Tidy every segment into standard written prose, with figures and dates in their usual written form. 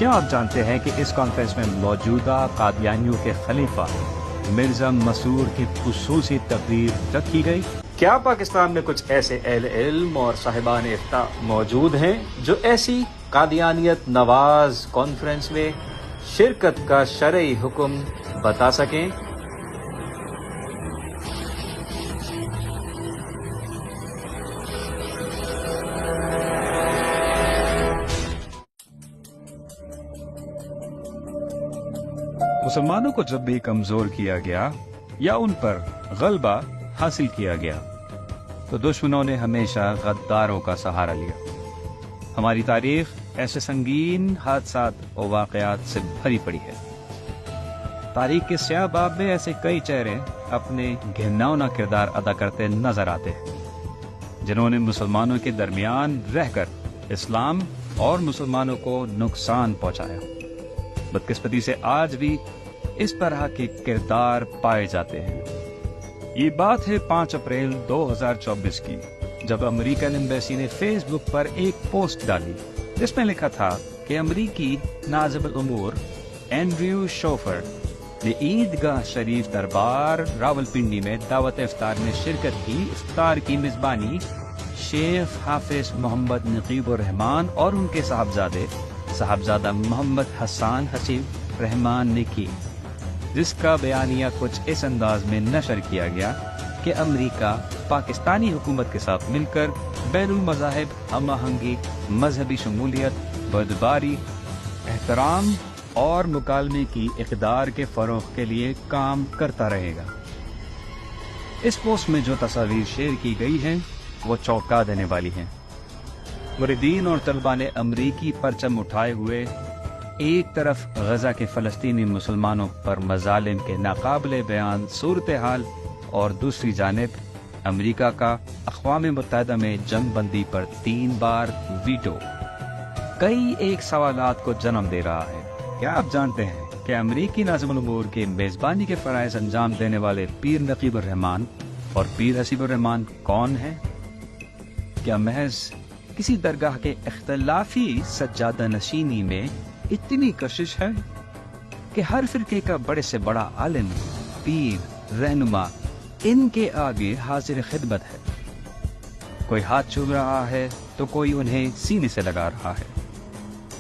کیا آپ جانتے ہیں کہ اس کانفرنس میں موجودہ قادیانیوں کے خلیفہ مرزا مسعود کی خصوصی تقریر رکھی گئی؟ کیا پاکستان میں کچھ ایسے اہل علم اور صاحبان افتاء موجود ہیں جو ایسی قادیانیت نواز کانفرنس میں شرکت کا شرعی حکم بتا سکیں؟ مسلمانوں کو جب بھی کمزور کیا گیا یا ان پر غلبہ حاصل کیا گیا تو دشمنوں نے ہمیشہ غداروں کا سہارا لیا۔ ہماری تاریخ ایسے سنگین حادثات و واقعات سے بھری پڑی ہے۔ تاریخ کے سیاہ باب میں ایسے کئی چہرے اپنے گھناؤنا کردار ادا کرتے نظر آتے ہیں، جنہوں نے مسلمانوں کے درمیان رہ کر اسلام اور مسلمانوں کو نقصان پہنچایا۔ بدقسمتی سے آج بھی اس طرح کے کردار پائے جاتے ہیں۔ یہ بات ہے 5 اپریل 2024 کی، جب امریکن ایمبیسی نے فیس بک پر ایک پوسٹ ڈالی جس میں لکھا تھا کہ امریکی نائب الامور اینڈریو شوفر نے عیدگاہ شریف دربار راولپنڈی میں دعوت افطار میں شرکت کی۔ افطار کی میزبانی شیخ حافظ محمد نقیب الرحمان اور ان کے صاحبزادہ محمد حسان حسیب رحمان نے کی، جس کا بیانیہ کچھ اس انداز میں نشر کیا گیا کہ امریکہ پاکستانی حکومت کے ساتھ مل کر بین المذاہب ہم آہنگی، مذہبی شمولیت، بردباری، احترام اور مکالمے کی اقدار کے فروغ کے لیے کام کرتا رہے گا۔ اس پوسٹ میں جو تصاویر شیئر کی گئی ہیں وہ چونکا دینے والی ہیں۔ مریدین اور طلباء نے امریکی پرچم اٹھائے ہوئے ایک طرف غزہ کے فلسطینی مسلمانوں پر مظالم کے ناقابل بیان صورتحال اور دوسری جانب امریکہ کا اقوام متحدہ میں جنگ بندی پر 3 بار ویٹو کئی ایک سوالات کو جنم دے رہا ہے۔ کیا آپ جانتے ہیں کہ امریکی نائب الامور کے میزبانی کے فرائض انجام دینے والے پیر نقیب الرحمان اور پیر حسیب الرحمان کون ہیں؟ کیا محض کسی درگاہ کے اختلافی سجادہ نشینی میں اتنی کشش ہے کہ ہر فرقے کا بڑے سے بڑا عالم، پیر، رہنما ان کے آگے حاضر خدمت ہے؟ کوئی ہاتھ چوم رہا ہے تو کوئی انہیں سینے سے لگا رہا ہے،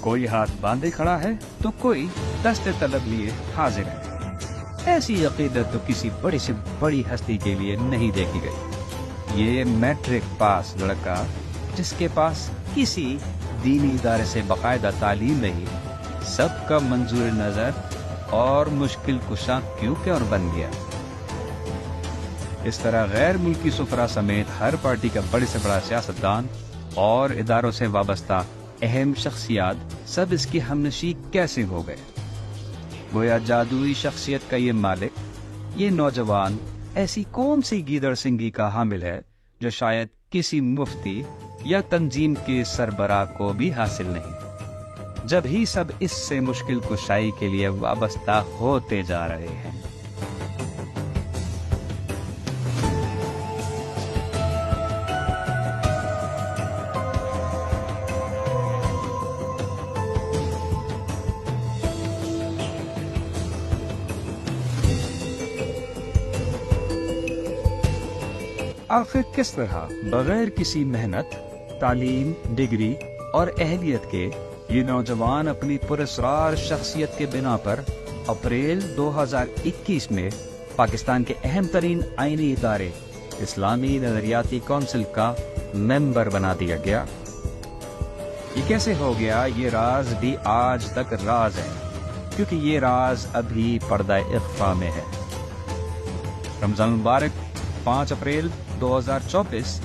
کوئی ہاتھ باندھے کھڑا ہے تو کوئی دست طلب لیے حاضر ہے۔ ایسی عقیدت تو کسی بڑی سے بڑی ہستی کے لیے نہیں دیکھی گئی۔ یہ میٹرک پاس لڑکا جس کے پاس کسی دینی ادارے سے باقاعدہ تعلیم نہیں، سب کا منظور نظر اور مشکل کشا کیوں کہ اور بن گیا؟ اس طرح غیر ملکی سفراء سمیت ہر پارٹی کا بڑے سے بڑا سیاستدان اور اداروں سے وابستہ اہم شخصیات سب اس کی ہمنشی کیسے ہو گئے؟ گویا جادوئی شخصیت کا یہ مالک، یہ نوجوان ایسی کون سی گیدڑ سنگھی کا حامل ہے جو شاید کسی مفتی یا تنظیم کے سربراہ کو بھی حاصل نہیں، جب ہی سب اس سے مشکل کشائی کے لیے وابستہ ہوتے جا رہے ہیں۔ آخر کس طرح بغیر کسی محنت، تعلیم، ڈگری اور اہلیت کے یہ نوجوان اپنی پراسرار شخصیت کے بنا پر اپریل 2021 میں پاکستان کے اہم ترین آئینی ادارے اسلامی نظریاتی کونسل کا ممبر بنا دیا گیا؟ یہ کیسے ہو گیا؟ یہ راز بھی آج تک راز ہے، کیونکہ یہ راز ابھی پردہ اخفا میں ہے۔ رمضان المبارک 5 اپریل 2024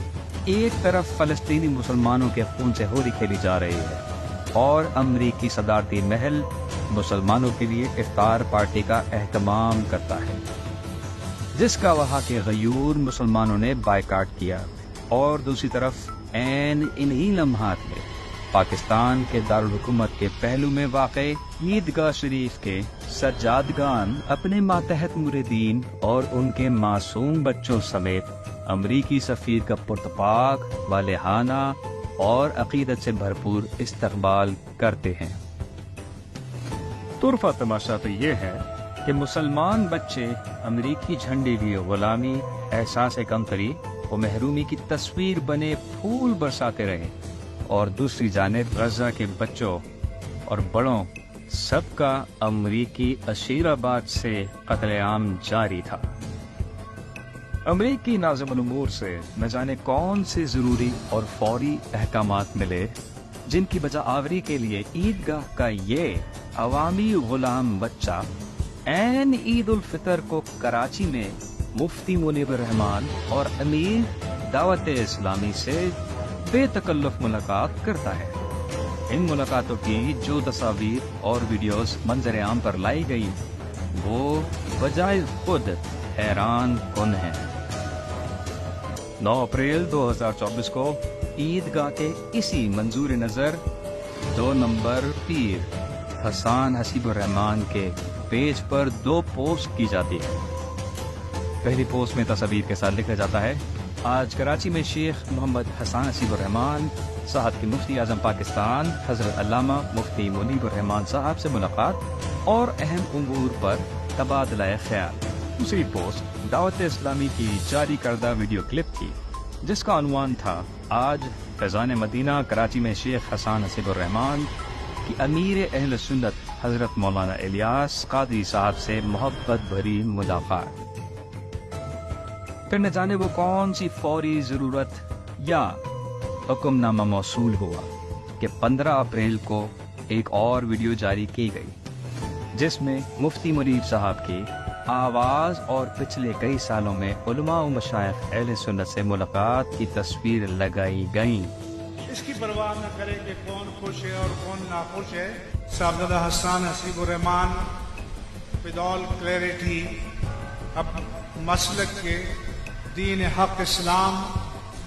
ایک طرف فلسطینی مسلمانوں کے خون سے ہولی کھیلی جا رہی ہے اور امریکی صدارتی محل مسلمانوں کے لیے افطار پارٹی کا اہتمام کرتا ہے، جس کا وہاں کے غیور مسلمانوں نے بائیکاٹ کیا، اور دوسری طرف عین انہی لمحات میں پاکستان کے دارالحکومت کے پہلو میں واقع عیدگاہ شریف کے سجادگان اپنے ماتحت مریدین اور ان کے معصوم بچوں سمیت امریکی سفیر کا پرتپاک، والہانہ اور عقیدت سے بھرپور استقبال کرتے ہیں۔ طرفہ تماشا تو یہ ہے کہ مسلمان بچے امریکی جھنڈے کی غلامی، احساس کمتری و محرومی کی تصویر بنے پھول برساتے رہے، اور دوسری جانب غزہ کے بچوں اور بڑوں سب کا امریکی عشیر آباد سے قتل عام جاری تھا۔ امریکی ناظم الامور سے نہ جانے کون سے ضروری اور فوری احکامات ملے، جن کی بجا آوری کے لیے عیدگاہ کا یہ عوامی غلام بچہ عین عید الفطر کو کراچی میں مفتی منیب الرحمان اور امیر دعوت اسلامی سے بے تکلف ملاقات کرتا ہے۔ ان ملاقاتوں کی جو تصاویر اور ویڈیوز منظر عام پر لائی گئی وہ بجائے خود حیران کن ہیں۔ 9 اپریل 2024 کو عیدگاہ کے اسی منظور نظر 2 نمبر پیر حسان حسیب الرحمان کے پیج پر 2 پوسٹ کی جاتی ہے۔ پہلی پوسٹ میں تصاویر کے ساتھ لکھا جاتا ہے: آج کراچی میں شیخ محمد حسان حسیب الرحمان صاحب کی مفتی اعظم پاکستان حضرت علامہ مفتی منیب الرحمان صاحب سے ملاقات اور اہم امور پر تبادلہ خیال۔ دوسری پوسٹ دعوت اسلامی کی جاری کردہ ویڈیو کلپ تھی، جس کا عنوان تھا: آج فیضان مدینہ کراچی میں شیخ حسان حسیب الرحمان کی امیر اہل سنت حضرت مولانا الیاس قادری صاحب سے محبت بھری ملاقات۔ پھر نہ جانے وہ کون سی فوری ضرورت یا حکم نامہ موصول ہوا کہ 15 اپریل کو ایک اور ویڈیو جاری کی گئی، جس میں مفتی منیب صاحب کی آواز اور پچھلے کئی سالوں میں علماء و مشائخ اہل سنت سے ملاقات کی تصویر لگائی گئیں۔ اس کی پرواہ نہ کرے کہ کون خوش ہے اور کون ناخوش ہے۔ صاحبزادہ حسان حسیب الرحمان ود آل کلیئرٹی اب مسلک کے دین حق اسلام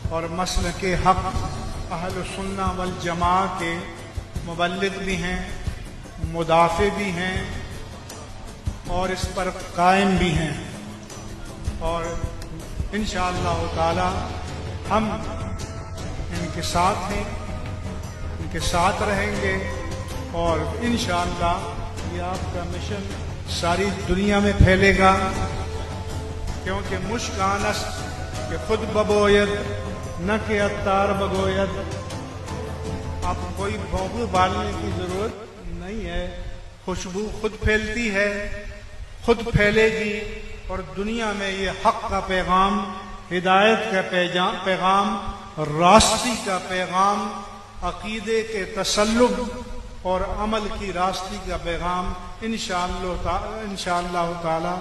اور مسلک حق اہل سنہ والجماع کے مبلغ بھی ہیں، مدافع بھی ہیں اور اس پر قائم بھی ہیں، اور انشاءاللہ تعالی ہم ان کے ساتھ ہیں، ان کے ساتھ رہیں گے، اور انشاءاللہ یہ آپ کا مشن ساری دنیا میں پھیلے گا، کیونکہ مشک آنست کہ خود بگوید نہ کہ عطار بگوید۔ اب کوئی بھونکو بالنے کی ضرورت نہیں ہے، خوشبو خود پھیلتی ہے، خود پھیلے گی، اور دنیا میں یہ حق کا پیغام، ہدایت کا پیغام، راستی کا پیغام، عقیدے کے تسلب اور عمل کی راستی کا پیغام انشاءاللہ تعالی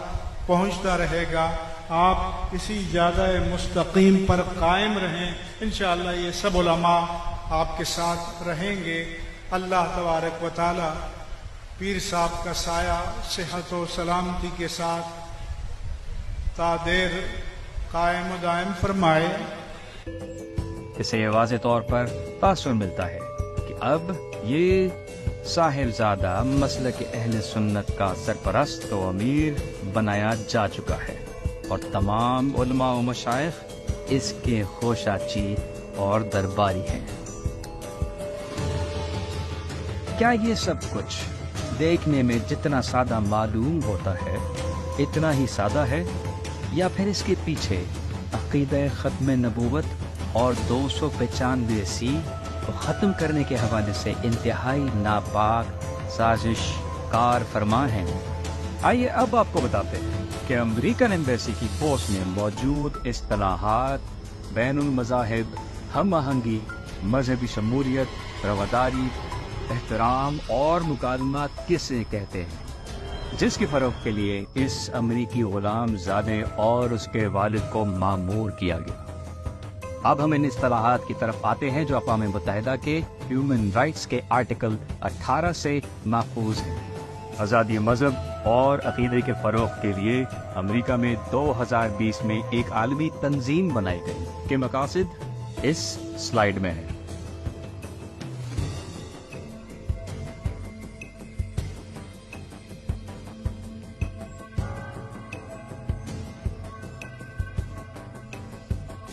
پہنچتا رہے گا۔ آپ اسی جادہ مستقیم پر قائم رہیں، انشاءاللہ یہ سب علماء آپ کے ساتھ رہیں گے۔ اللہ تبارک و تعالی پیر صاحب کا سایہ صحت و سلامتی کے ساتھ تا دیر قائم و دائم فرمائے۔ اس سے یہ واضح طور پر تاثر ملتا ہے کہ اب یہ ساحل زادہ مسلک اہل سنت کا سرپرست و امیر بنایا جا چکا ہے، اور تمام علماء و مشائخ اس کے خوشاچی اور درباری ہیں۔ کیا یہ سب کچھ دیکھنے میں جتنا سادہ معلوم ہوتا ہے اتنا ہی سادہ ہے، یا پھر اس کے پیچھے عقیدہ ختم نبوت اور 295 کو ختم کرنے کے حوالے سے انتہائی ناپاک سازش کار فرما ہیں؟ آئیے اب آپ کو بتاتے ہیں کہ امریکن ایمبیسی کی پوسٹ میں موجود اصطلاحات بین المذاہب، ہم آہنگی، مذہبی شمولیت، رواداری، احترام اور مکالمات کسے کہتے ہیں، جس کے فروغ کے لیے اس امریکی غلام زادے اور اس کے والد کو مامور کیا گیا۔ اب ہم ان اصطلاحات کی طرف آتے ہیں جو اقوام متحدہ کے ہیومن رائٹس کے آرٹیکل 18 سے ماخوذ ہیں۔ آزادی مذہب اور عقیدے کے فروغ کے لیے امریکہ میں 2020 میں ایک عالمی تنظیم بنائی گئی کہ مقاصد اس سلائیڈ میں ہے۔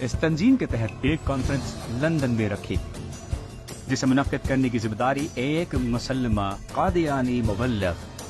اس تنظیم کے تحت ایک کانفرنس لندن میں رکھی جسے منعقد کرنے کی ذمہ داری ایک مسلمہ قادیانی مبلغ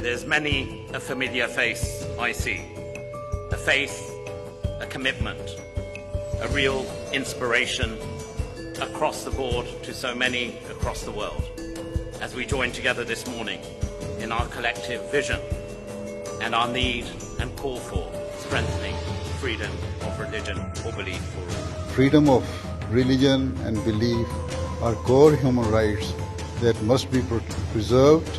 There's many a familiar face I see, a faith, a commitment, a real inspiration across the board to so many across the world, as we join together this morning in our collective vision and our need and call for strengthening freedom of religion or belief for all. Freedom of religion and belief are core human rights that must be preserved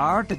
8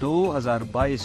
2022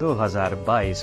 2022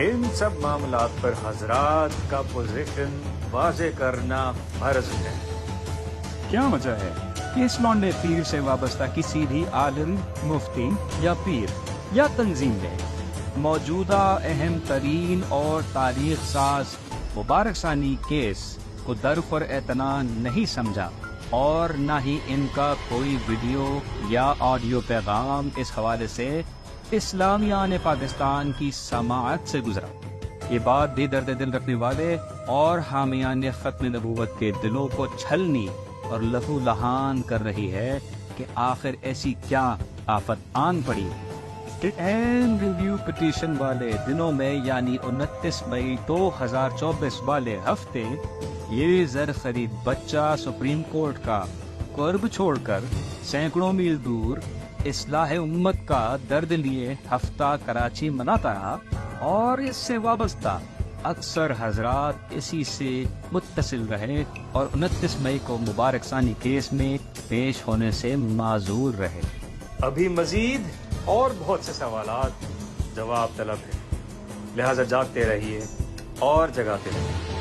ان سب معاملات پر حضرات کا position واضح کرنا فرض ہے۔ کیا وجہ ہے کہ اس لونڈے پیر سے وابستہ کسی بھی عالم، مفتی یا پیر یا تنظیم نے موجودہ اہم ترین اور تاریخ ساز مبارک ثانی کیس کو درخور اعتنا نہیں سمجھا، اور نہ ہی ان کا کوئی ویڈیو یا آڈیو پیغام اس حوالے سے اسلامیان پاکستان کی سماعت سے گزرا۔ یہ بات بھی درد دل رکھنے والے اور حامیان ختم نبوت کے دلوں کو چھلنی اور لہو لہان کر رہی ہے کہ آخر ایسی کیا آفت آن پڑی کہ این ریویو پٹیشن والے دنوں میں، یعنی 29 مئی 2024 والے ہفتے، یہ زر خرید بچہ سپریم کورٹ کا قرب چھوڑ کر سینکڑوں میل دور اصلاح امت کا درد لیے ہفتہ کراچی مناتا رہا، اور اس سے وابستہ اکثر حضرات اسی سے متصل رہے اور 29 مئی کو مبارک ثانی کیس میں پیش ہونے سے معذور رہے۔ ابھی مزید اور بہت سے سوالات جواب طلب ہیں، لہذا جاگتے رہیے اور جگاتے رہیے۔